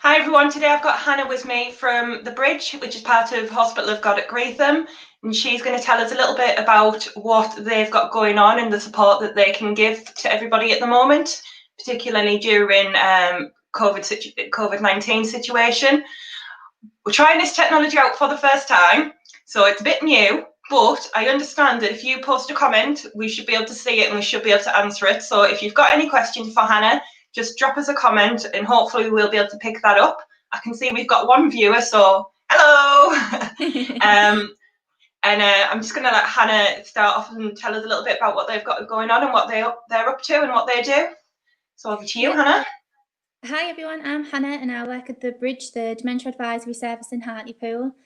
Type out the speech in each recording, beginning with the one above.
Hi everyone, today I've got Hannah with me from The Bridge, which is part of Hospital of God at Greetham, and she's going to tell us a little bit about what they've got going on and the support that they can give to everybody at the moment, particularly during COVID-19 situation. We're trying this technology out for the first time, so it's a bit new, but I understand that if you post a comment, we should be able to see it and we should be able to answer it. So if you've got any questions for Hannah, just drop us a comment and hopefully we'll be able to pick that up. I can see we've got one viewer, so hello. I'm just going to let Hannah start off and tell us a little bit about what they've got going on and what they're up to and what they do. So over to you, Hannah. Hi everyone, I'm Hannah and I work at The Bridge, the Dementia Advisory Service in Hartlepool.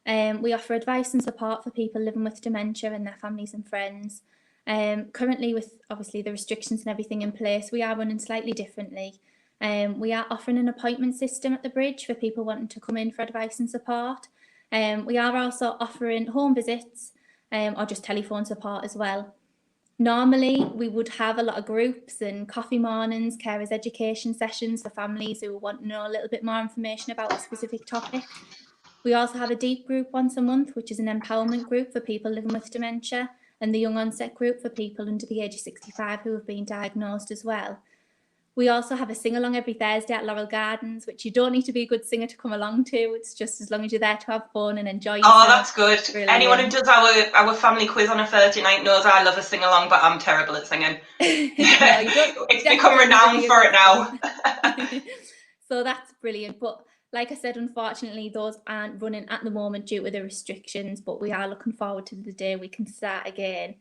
We offer advice and support for people living with dementia and their families and friends. Currently, with obviously the restrictions and everything in place, we are running slightly differently. We are offering an appointment system at The Bridge for people wanting to come in for advice and support. We are also offering home visits or just telephone support as well. Normally, we would have a lot of groups and coffee mornings, carers education sessions for families who want to know a little bit more information about a specific topic. We also have a deep group once a month, which is an empowerment group for people living with dementia, and the young onset group for people under the age of 65 who have been diagnosed as well. We also have a sing-along every Thursday at Laurel Gardens, which you don't need to be a good singer to come along to. It's just as long as you're there to have fun and enjoy yourself. Oh, that's good. Brilliant. Anyone who does our family quiz on a Thursday night knows I love a sing-along, but I'm terrible at singing. It's become renowned for it now. So that's brilliant. But like I said, unfortunately, those aren't running at the moment due to the restrictions, but we are looking forward to the day we can start again.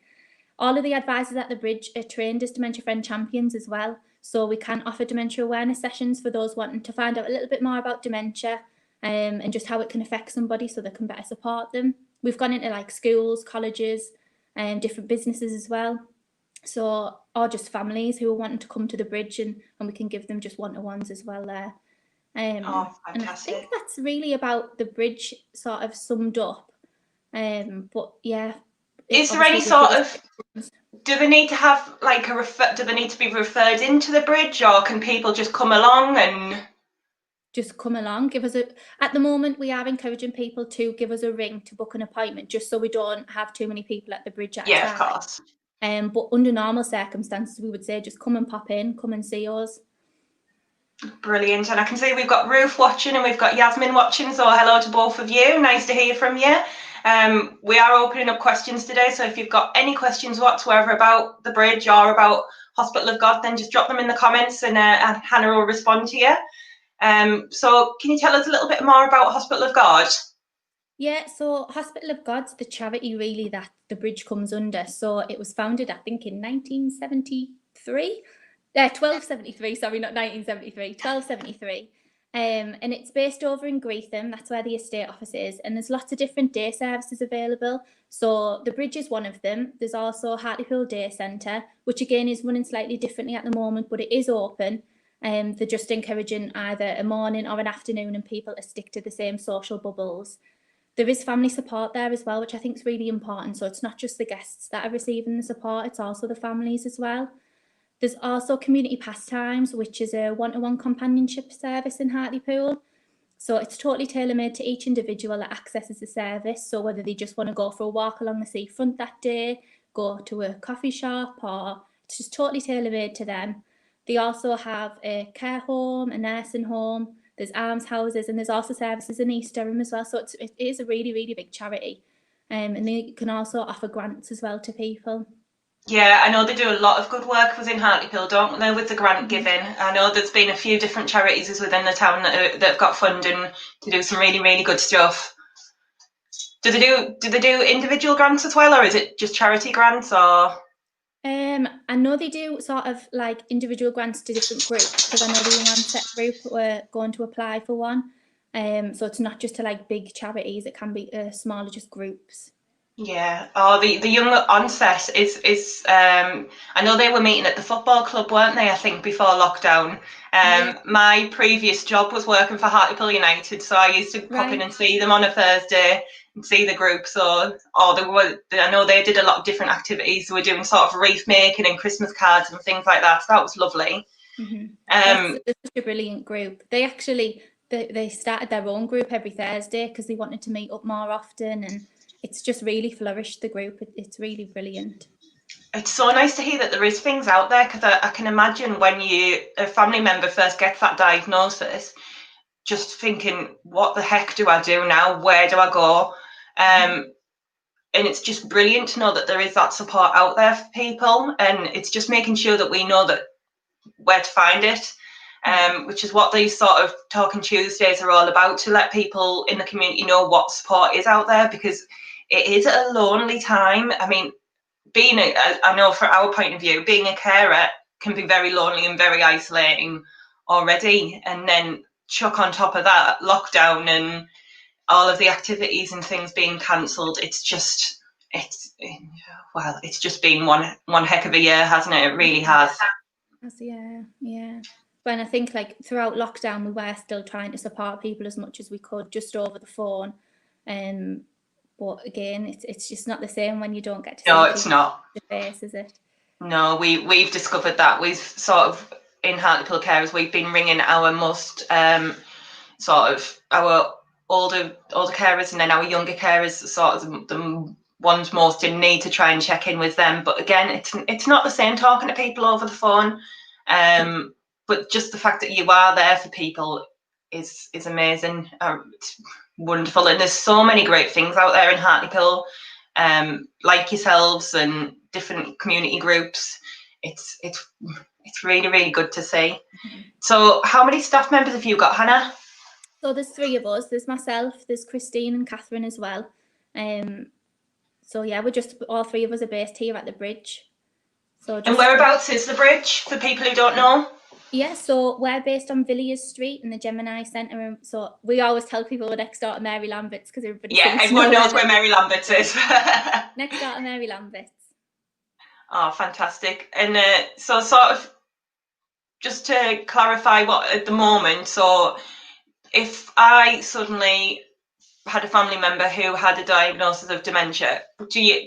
All of the advisors at The Bridge are trained as Dementia Friend Champions as well. So we can offer dementia awareness sessions for those wanting to find out a little bit more about dementia and just how it can affect somebody so they can better support them. We've gone into like schools, colleges, and different businesses as well. So, or just families who are wanting to come to The Bridge and we can give them just one-to-ones as well there. Oh, fantastic. And I think that's really about The Bridge sort of summed up. But yeah. Is there any sort of, do they need to have like do they need to be referred into The Bridge, or can people just come along and just come along? Give us at the moment we are encouraging people to give us a ring to book an appointment, just so we don't have too many people at The Bridge at a time. Yeah, of course. But under normal circumstances, we would say just come and pop in, come and see us. Brilliant. And I can see we've got Ruth watching and we've got Yasmin watching, so hello to both of you. Nice to hear from you. We are opening up questions today, so if you've got any questions whatsoever about The Bridge or about Hospital of God, then just drop them in the comments and Hannah will respond to you. So can you tell us a little bit more about Hospital of God? Yeah, so Hospital of God's the charity really that The Bridge comes under. So it was founded, I think, in 1273, sorry, not 1973, 1273. And it's based over in Greetham. That's where the estate office is. And there's lots of different day services available. So The Bridge is one of them. There's also Hartlepool Day Centre, which again is running slightly differently at the moment, but it is open. They're just encouraging either a morning or an afternoon and people to stick to the same social bubbles. There is family support there as well, which I think is really important. So it's not just the guests that are receiving the support, it's also the families as well. There's also Community Pastimes, which is a one-to-one companionship service in Hartlepool. So it's totally tailor-made to each individual that accesses the service. So whether they just want to go for a walk along the seafront that day, go to a coffee shop, or it's just totally tailor-made to them. They also have a care home, a nursing home, there's almshouses, and there's also services in East Durham as well. So it is a really, really big charity. And they can also offer grants as well to people. Yeah, I know they do a lot of good work within Hartlepool, don't they, with the grant giving. I know there's been a few different charities within the town that have got funding to do some really, really good stuff. Do they do individual grants as well, or is it just charity grants, or? I know they do sort of like individual grants to different groups, because I know the Young Onset group were going to apply for one. So it's not just to like big charities, it can be smaller just groups. Yeah. Oh, the Young Onset is I know they were meeting at the football club, weren't they, I think, before lockdown. My previous job was working for Hartlepool United, so I used to pop in and see them on a Thursday and see the group. So I know they did a lot of different activities. They were doing sort of wreath making and Christmas cards and things like that. So that was lovely. It's such a brilliant group. They they started their own group every Thursday because they wanted to meet up more often, and it's just really flourished the group. It's really brilliant. It's so nice to hear that there is things out there, because I can imagine when a family member first gets that diagnosis, just thinking, what the heck do I do now? Where do I go? And it's just brilliant to know that there is that support out there for people, and it's just making sure that we know that where to find it, which is what these sort of Talking Tuesdays are all about, to let people in the community know what support is out there, because it is a lonely time. I mean, I know from our point of view, being a carer can be very lonely and very isolating already, and then chuck on top of that lockdown and all of the activities and things being cancelled. It's just been one heck of a year, hasn't it? It really has. Yeah. When I think, like, throughout lockdown, we were still trying to support people as much as we could, just over the phone. But again, it's just not the same when you don't get to see No, it's not. the face, is it? No, we've discovered that. We've sort of, in Hartlepool Carers, we've been ringing our most our older carers, and then our younger carers, sort of the ones most in need, to try and check in with them. But again, it's not the same talking to people over the phone. But just the fact that you are there for people is amazing. It's wonderful, and there's so many great things out there in Hartlepool, like yourselves and different community groups. It's really, really good to see. So how many staff members have you got, Hannah? So there's 3 of us. There's myself, there's Christine and Catherine as well. So yeah, we're just, all 3 of us are based here at the bridge. And whereabouts is the bridge, for people who don't know? Yeah, so we're based on Villiers Street in the Gemini Centre. And so we always tell people we're next door to Mary Lambert's, because everyone knows where Mary Lambert's is. Next door to Mary Lambert's. Oh, fantastic. And so sort of, just to clarify what at the moment, so if I suddenly had a family member who had a diagnosis of dementia,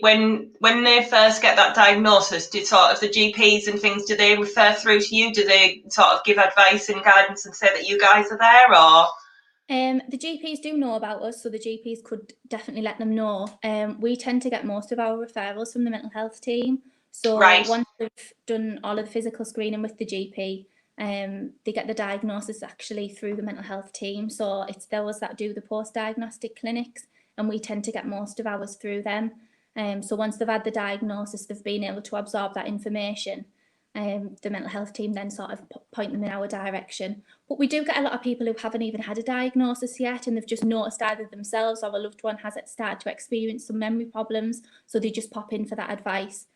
when they first get that diagnosis, did sort of the GPs and things, do they refer through to you? Do they sort of give advice and guidance and say that you guys are there, or? The GPs do know about us, so the GPs could definitely let them know. We tend to get most of our referrals from the mental health team. So once they've done all of the physical screening with the GP, they get the diagnosis actually through the mental health team. So it's those that do the post-diagnostic clinics, and we tend to get most of ours through them. So once they've had the diagnosis, they've been able to absorb that information. The mental health team then sort of point them in our direction. But we do get a lot of people who haven't even had a diagnosis yet, and they've just noticed either themselves or a loved one has started to experience some memory problems, so they just pop in for that advice.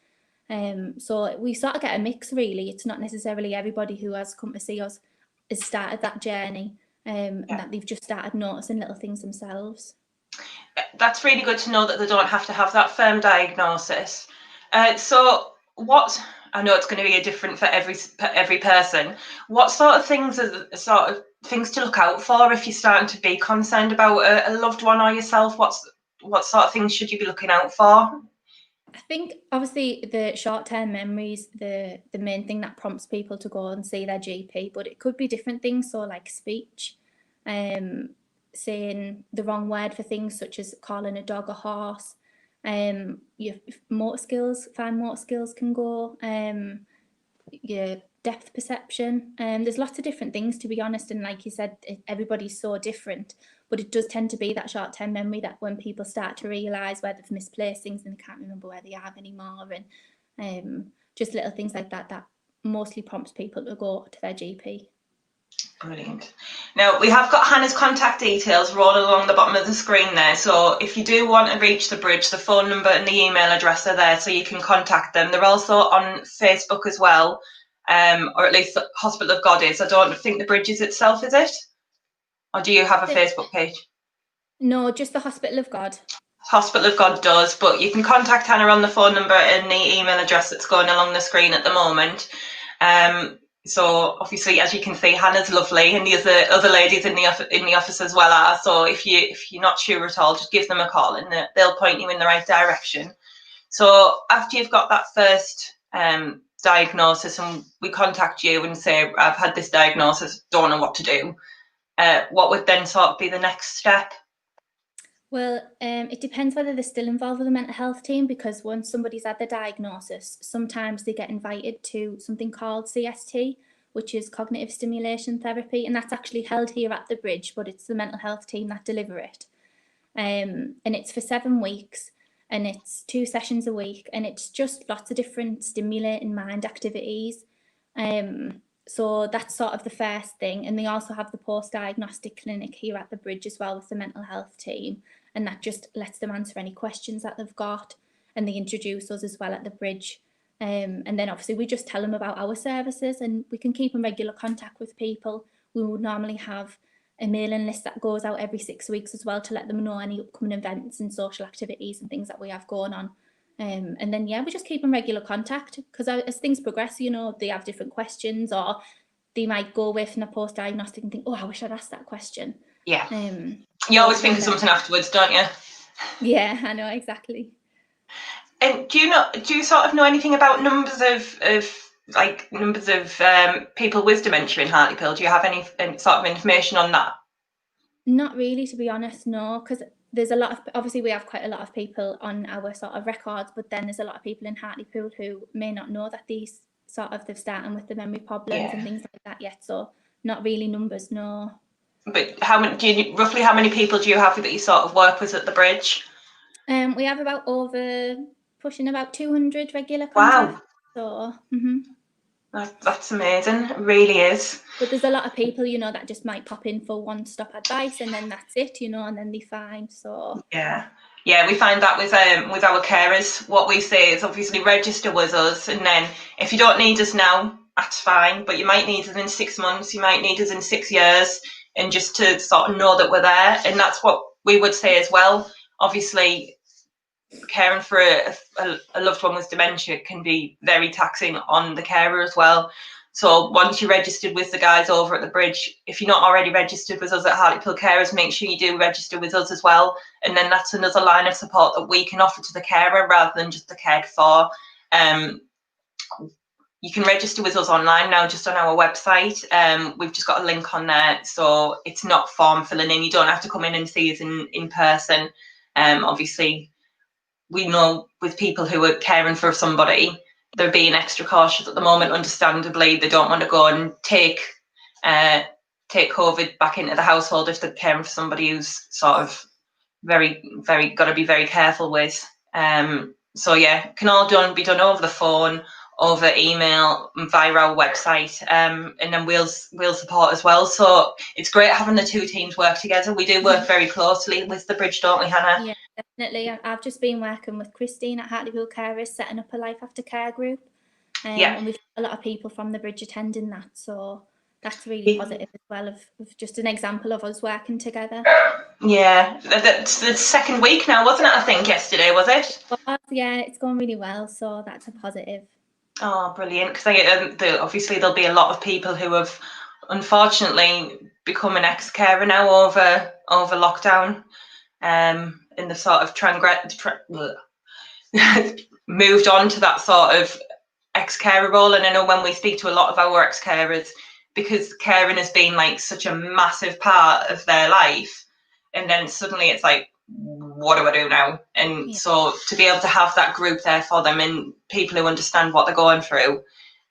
So we sort of get a mix, really. It's not necessarily everybody who has come to see us has started that journey, and that they've just started noticing little things themselves. That's really good to know, that they don't have to have that firm diagnosis. So what, I know it's going to be different for every person. What sort of things are sort of things to look out for if you're starting to be concerned about a loved one or yourself? What sort of things should you be looking out for? I think obviously the short-term memories, the main thing that prompts people to go and see their GP, but it could be different things. So like speech, saying the wrong word for things, such as calling a dog a horse. Your motor skills, fine motor skills can go. Your depth perception. There's lots of different things, to be honest. And like you said, everybody's so different. But it does tend to be that short-term memory, that when people start to realise where they've misplaced things and they can't remember where they are anymore, and just little things like that, that mostly prompts people to go to their GP. Brilliant. Now, we have got Hannah's contact details rolling along the bottom of the screen there. So if you do want to reach the bridge, the phone number and the email address are there, so you can contact them. They're also on Facebook as well, or at least the Hospital of God is. I don't think the bridge is itself, is it? Or do you have a Facebook page? No, just the Hospital of God. Hospital of God does, but you can contact Hannah on the phone number and the email address that's going along the screen at the moment. So obviously, as you can see, Hannah's lovely, and the other ladies in the office as well are. So if you're not sure at all, just give them a call and they'll point you in the right direction. So after you've got that first diagnosis and we contact you and say, I've had this diagnosis, don't know what to do, what would then sort of be the next step? Well, it depends whether they're still involved with the mental health team, because once somebody's had the diagnosis, sometimes they get invited to something called CST, which is cognitive stimulation therapy, and that's actually held here at the Bridge, but it's the mental health team that deliver it. And it's for 7 weeks, and it's 2 sessions a week, and it's just lots of different stimulating mind activities. So that's sort of the first thing. And they also have the post-diagnostic clinic here at the Bridge as well with the mental health team. And that just lets them answer any questions that they've got. And they introduce us as well at the Bridge. And then obviously we just tell them about our services, and we can keep in regular contact with people. We would normally have a mailing list that goes out every 6 weeks as well to let them know any upcoming events and social activities and things that we have going on. And then, yeah, we just keep in regular contact, because as things progress, you know, they have different questions, or they might go away from a post-diagnostic and think, oh, I wish I'd asked that question. Yeah. You always think of something afterwards, don't you? Yeah, I know, exactly. And do you sort of know anything about numbers of people with dementia in Hartlepool? Do you have any sort of information on that? Not really, to be honest, no, because there's a lot of, obviously we have quite a lot of people on our sort of records, but then there's a lot of people in Hartlepool who may not know that these sort of, they're starting with the memory problems and things like that yet, so not really numbers, no. But roughly how many people do you have that you sort of work with at the Bridge? We have pushing about 200 regular contacts. Wow. So, That's amazing, it really is. But there's a lot of people, you know, that just might pop in for one-stop advice, and then that's it, you know, and then they're fine. So yeah, we find that with our carers. What we say is obviously register with us, and then if you don't need us now, that's fine. But you might need us in 6 months, you might need us in 6 years, and just to sort of know that we're there. And that's what we would say as well. Obviously, caring for a loved one with dementia can be very taxing on the carer as well. So once you're registered with the guys over at the Bridge, if you're not already registered with us at Hartlepool Carers, make sure you do register with us as well. And then that's another line of support that we can offer to the carer rather than just the cared for. You can register with us online now, just on our website. We've just got a link on there, so it's not form filling in. You don't have to come in and see us in person. Obviously, we know with people who are caring for somebody, they're being extra cautious at the moment, understandably. They don't want to go and take COVID back into the household if they're caring for somebody who's sort of very, very got to be very careful with. So yeah, can all be done over the phone, over email, and via our website, and then we'll support as well. So it's great having the two teams work together. We do work very closely with the Bridge, don't we, Hannah? Yeah, definitely. I've just been working with Christine at Hartlepool Carers, setting up a life after care group. And we've got a lot of people from the Bridge attending that, so that's really positive as well, of just an example of us working together. Yeah, that's the second week now, wasn't it? I think yesterday, was it? Yeah, it's going really well, so that's a positive. Oh, brilliant! Because obviously there'll be a lot of people who have unfortunately become an ex-carer now over lockdown, and the sort of moved on to that sort of ex-carer role. And I know when we speak to a lot of our ex-carers, because caring has been like such a massive part of their life, and then suddenly it's like, what do I do now? And so to be able to have that group there for them and people who understand what they're going through,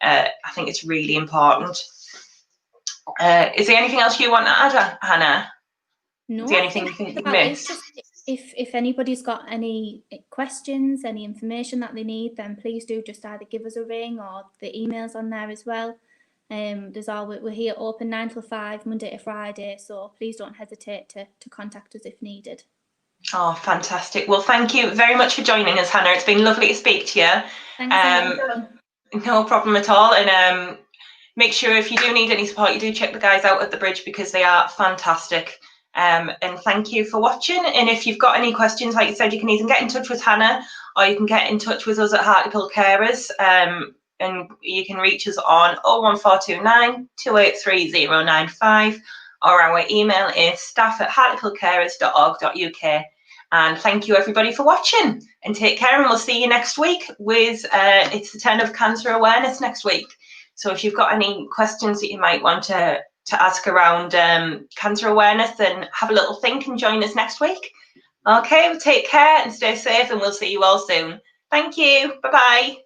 I think it's really important. Is there anything else you want to add, Hannah? No, is there anything you think you missed? If anybody's got any questions, any information that they need, then please do just either give us a ring, or the email's on there as well. We're here open 9 till 5, Monday to Friday, so please don't hesitate to contact us if needed. Oh, fantastic. Well, thank you very much for joining us, Hannah. It's been lovely to speak to you. Thanks. No problem at all. And make sure if you do need any support, you do check the guys out at the Bridge, because they are fantastic. And thank you for watching. And if you've got any questions, like you said, you can either get in touch with Hannah, or you can get in touch with us at Hartlepool Carers. And you can reach us on 01429 283 095, or our email is staff@hartlepoolcarers.org.uk. And thank you everybody for watching, and take care, and we'll see you next week with it's the 10 of Cancer Awareness next week. So if you've got any questions that you might want to to ask around cancer awareness, then have a little think and join us next week. Okay, well, take care and stay safe, and we'll see you all soon. Thank you. Bye-bye.